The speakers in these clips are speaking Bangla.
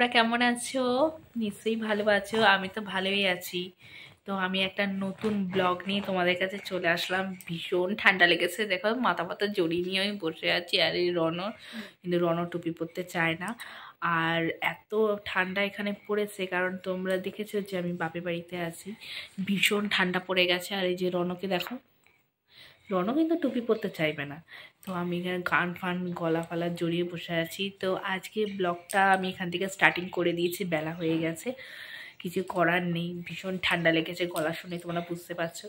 তোমরা কেমন আছো? নিশ্চয়ই ভালো আছো। আমি তো ভালোই আছি। তো আমি একটা নতুন ব্লগ নিয়ে তোমাদের কাছে চলে আসলাম। ভীষণ ঠান্ডা লেগেছে, দেখো মাথা মাথা জড়িয়ে নিয়ে আমি বসে আছি। আর এই কিন্তু রণ টুপি পরতে চায় না। আর এত ঠান্ডা এখানে পড়েছে, কারণ তোমরা দেখেছো যে আমি বাপের বাড়িতে আছি। ভীষণ ঠান্ডা পড়ে গেছে। আর এই যে রণকে দেখো, রণও কিন্তু টুপি পরতে চাইবে না। তো আমি এখানে গান ফান গলা ফালা জড়িয়ে বসে আছি। তো আজকে ব্লগটা আমি এখান থেকে স্টার্টিং করে দিয়েছি, বেলা হয়ে গেছে, কিছু করার নেই। ভীষণ ঠান্ডা লেগেছে, গলা শুনে তোমরা বুঝতে পারছো।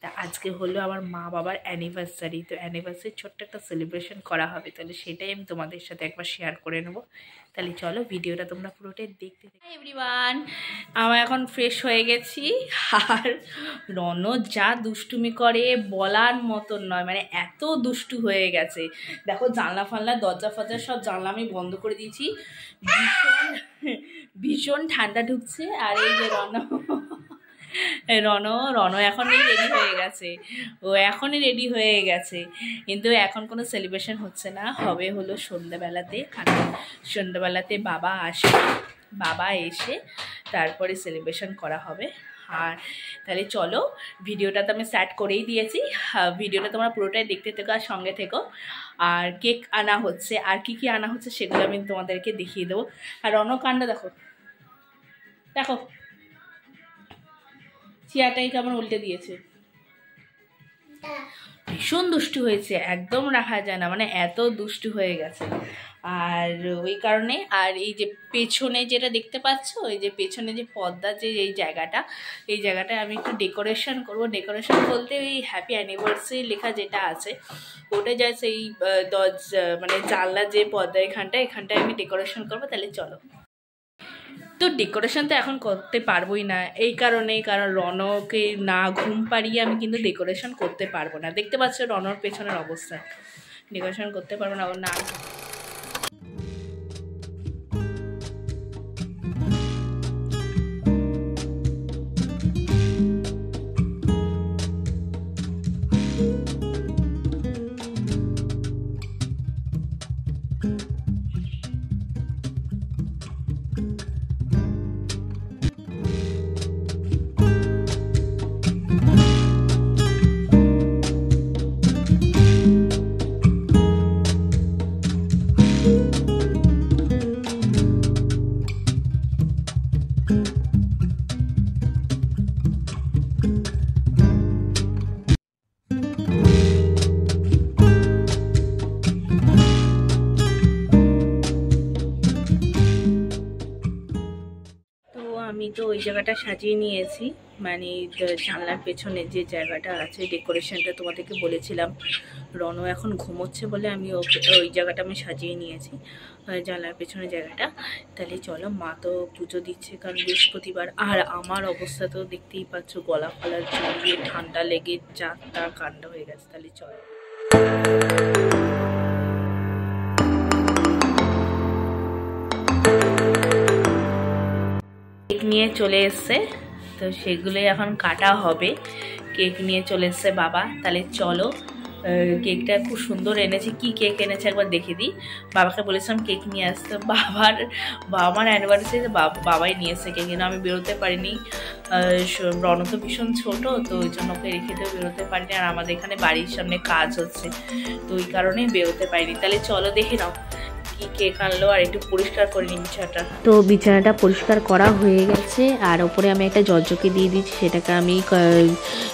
তা আজকে হলো আমার মা বাবার অ্যানিভার্সারি। তো অ্যানিভার্সারি ছোট্ট একটা সেলিব্রেশন করা হবে, তাহলে সেটাই আমি তোমাদের সাথে একবার শেয়ার করে নেবো। তাহলে চলো ভিডিওটা তোমরা পুরোটাই দেখতে থাকো। এভরিওয়ান, আমরা এখন ফ্রেশ হয়ে গেছি। আর রণ যা দুষ্টুমি করে বলার মতন নয়, মানে এত দুষ্টু হয়ে গেছে। দেখো জানলা ফানলা দরজা ফরজা সব জানলা আমি বন্ধ করে দিয়েছি। ভীষণ ভীষণ ঠান্ডা ঢুকছে। আর এই যে রণ এখনই রেডি হয়ে গেছে। ও এখনই রেডি হয়ে গেছে, কিন্তু এখন কোনো সেলিব্রেশন হচ্ছে না, হবে হলো সন্ধ্যাবেলাতে। কারণ সন্ধ্যাবেলাতে বাবা আসে, বাবা এসে তারপরে সেলিব্রেশন করা হবে। আর তাহলে চলো, ভিডিওটা তো আমি স্টার্ট করেই দিয়েছি। ভিডিওটা তোমরা পুরোটাই দেখতে থেকো আর সঙ্গে থেকো। আর কেক আনা হচ্ছে, আর কি কি আনা হচ্ছে সেগুলো আমি তোমাদেরকে দেখিয়ে দেবো। আর রণকাণ্ড দেখো, দেখো চেয়ারটাই কেমন উল্টে দিয়েছে। ভীষণ দুষ্টু হয়েছে, একদম রাখা যায় না, মানে এত দুষ্টু হয়ে গেছে। আর ওই কারণে, আর এই যে পেছনে যেটা দেখতে পাচ্ছ, ওই যে পেছনে যে পর্দা, যে এই জায়গাটায় আমি একটু ডেকোরেশন করবো। ডেকোরেশন বলতে ওই হ্যাপি অ্যানিভার্সারি লেখা যেটা আছে ওটা যা সেই মানে জানলা যে পর্দা এখানটায় আমি ডেকোরেশন করবো। তাহলে চলো। তো ডেকোরেশন তো এখন করতে পারবোই না, কারণ রণকে না ঘুম পাড়িয়ে আমি কিন্তু ডেকোরেশন করতে পারবো না। দেখতে পাচ্ছ রণর পেছনের অবস্থা, ডেকোরেশন করতে পারবো না, ওর না। আমি তো ওই জায়গাটা সাজিয়ে নিয়েছি, মানে জানলার পেছনে যে জায়গাটা আছে ডেকোরেশনটা তোমাদেরকে বলেছিলাম। রণ এখন ঘুমোচ্ছে বলে আমি ওই জায়গাটা আমি সাজিয়ে নিয়েছি, জানলার পেছনে জায়গাটা। তাহলে চলো, মা তো পুজো দিচ্ছে কারণ বৃহস্পতিবার। আর আমার অবস্থা তো দেখতেই পাচ্ছ, গলা ফলা জড়িয়ে ঠান্ডা লেগে চারটা কাণ্ড হয়ে গেছে। তাহলে চলো। কেক নিয়ে চলে এসছে, তো সেগুলোই এখন কাটা হবে। কেক নিয়ে চলে এসছে বাবা। তাহলে চলো, কেকটা খুব সুন্দর এনেছে। কি কেক এনেছে একবার দেখে দিই। বাবাকে বলেছিলাম কেক নিয়ে আসতে, বাবার অ্যানিভার্সারিতে বাবাই নিয়ে এসছে কেক, কিন্তু আমি বেরোতে পারিনি। রণ তো ভীষণ ছোটো, তো ওই জন্য ওকে রেখে দিয়েও বেরোতে পারিনি। আর আমাদের এখানে বাড়ির সামনে কাজ হচ্ছে, তো ওই কারণেই বেরোতে পারিনি। তাহলে চলো দেখে নাও কি কেক আনলো। আর একটু পরিষ্কার করে নিই বিছানাটা। তো বিছানাটা পরিষ্কার করা হয়ে গেছে, আর ওপরে আমি একটা জর্জকে দিয়ে দিয়েছি, সেটাকে আমি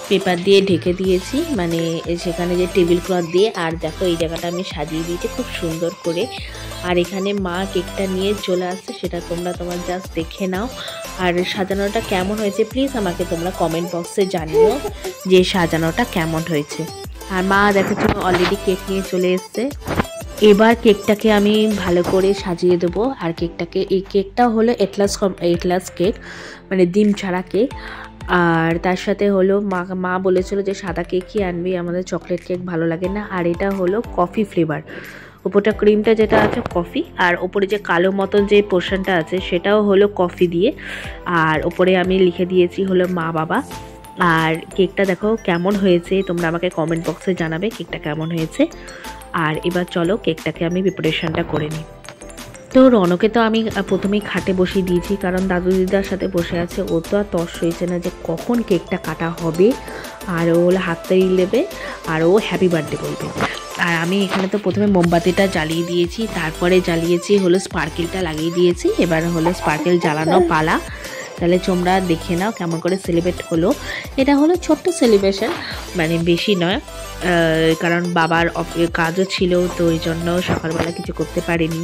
পেপার দিয়ে ঢেকে দিয়েছি, মানে সেখানে যে টেবিল ক্লথ দিয়ে। আর দেখো এই জায়গাটা আমি সাজিয়ে দিয়েছি খুব সুন্দর করে। আর এখানে মা কেকটা নিয়ে চলে আসছে, সেটা তোমার জাস্ট দেখে নাও। আর সাজানোটা কেমন হয়েছে প্লিজ আমাকে তোমরা কমেন্ট বক্সে জানিও যে সাজানোটা কেমন হয়েছে। আর মা দেখো অলরেডি কেক নিয়ে চলে এসছে। এবার কেকটাকে আমি ভালো করে সাজিয়ে দেবো। আর এই কেকটা হলো এটলাস কেক, মানে ডিম ছাড়া কেক। আর তার সাথে হলো মা বলেছিল যে সাদা কেকই আনবি, আমাদের চকলেট কেক ভালো লাগে না। আর এটা হলো কফি ফ্লেভার, উপরটা ক্রিমটা যেটা আছে কফি, আর ওপরে যে কালো মতন যে পোর্শনটা আছে সেটাও হলো কফি দিয়ে। আর ওপরে আমি লিখে দিয়েছি হলো মা বাবা। আর কেকটা দেখো কেমন হয়েছে, তোমরা আমাকে কমেন্ট বক্সে জানাবে কেকটা কেমন হয়েছে। আর এবার চলো কেকটাকে আমি প্রিপারেশনটা করে নিই। তো রনকে তো আমি প্রথমেই খাটে বসিয়ে দিয়েছি, কারণ দাদু দিদার সাথে বসে আছে। ও তো আর তর্স হয়েছে না যে কখন কেকটা কাটা হবে, আর ও হলো হাততালি দেবে আর ও হ্যাপি বার্থডে বলবে। আর আমি এখানে তো প্রথমে মোমবাতিটা জ্বালিয়ে দিয়েছি, তারপরে জ্বালিয়েছি হলো স্পার্কেলটা লাগিয়ে দিয়েছি। এবার হলো স্পার্কেল জ্বালানো পালা। তাহলে তোমরা দেখে নাও কেমন করে সেলিব্রেট হলো। এটা হলো ছোট্ট সেলিব্রেশন, মানে বেশি নয়, কারণ বাবার কাজও ছিল, তো ওই জন্য সকালবেলা কিছু করতে পারিনি।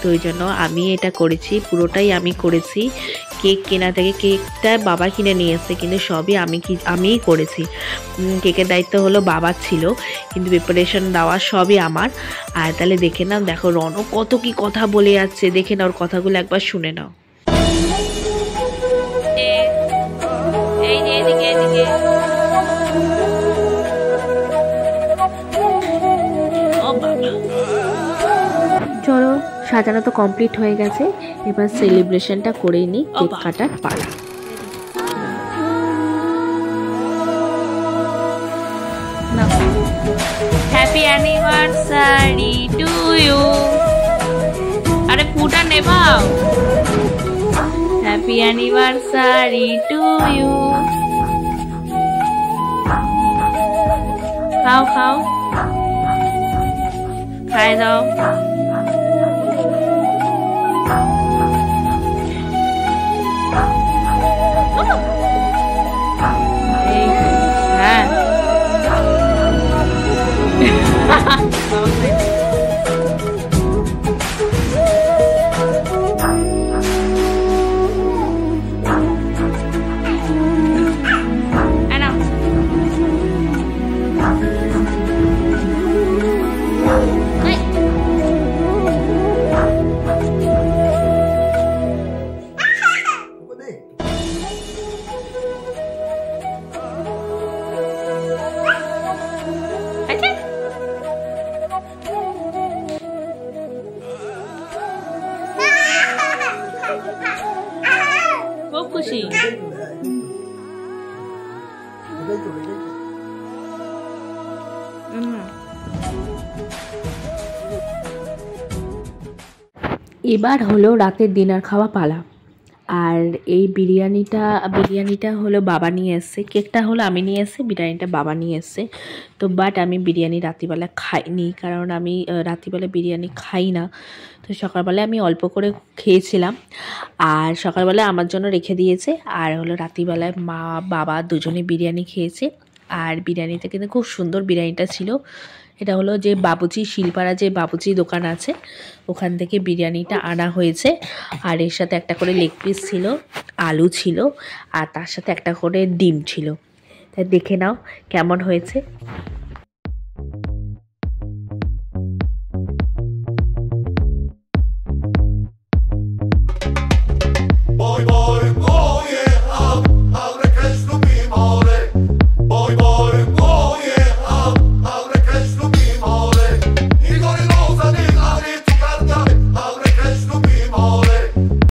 তো ওই জন্য আমি এটা করেছি, পুরোটাই আমি করেছি। কেক কেনা থেকে, কেকটা বাবা কিনে নিয়ে এসছে, কিন্তু সবই আমিই করেছি। কেকের দায়িত্ব হলো বাবার ছিল, কিন্তু প্রিপারেশন দেওয়া সবই আমার। আর তাহলে দেখে নাও, দেখো রনও কত কি কথা বলে যাচ্ছে, দেখে নাও ওর কথাগুলো একবার শুনে নাও। চলো, সাজানো তো কমপ্লিট হয়ে গেছে, এবার সেলিব্রেশনটা করেই নিই, কেক কাটার পালা। Happy anniversary to you. আরে ফুটা নেবাও। Happy anniversary to you. খাও খাও, খাই দাও। হ্যাঁ খুশি। এবার হলো রাতের ডিনার খাওয়া পালা। আর এই বিরিয়ানিটা হলো বাবা নিয়ে এসছে, কেকটা হলো আমি নিয়ে এসছি, বিরিয়ানিটা বাবা নিয়ে এসছে। তো বাট আমি বিরিয়ানি রাত্রিবেলা খাইনি, কারণ আমি রাত্রিবেলা বিরিয়ানি খাই না। তো সকালবেলায় আমি অল্প করে খেয়েছিলাম, আর সকালবেলায় আমার জন্য রেখে দিয়েছে। আর হলো রাত্রিবেলায় মা বাবা দুজনে বিরিয়ানি খেয়েছে। আর বিরিয়ানিটা কিন্তু খুব সুন্দর বিরিয়ানিটা ছিল। এটা হলো যে বাবুচি, শিলপাড়া যে বাবুচি দোকান আছে, ওখান থেকে বিরিয়ানিটা আনা হয়েছে। আর এর সাথে একটা করে লেগ পিস ছিল, আলু ছিল, আর তার সাথে একটা করে ডিম ছিল। তাই দেখে নাও কেমন হয়েছে।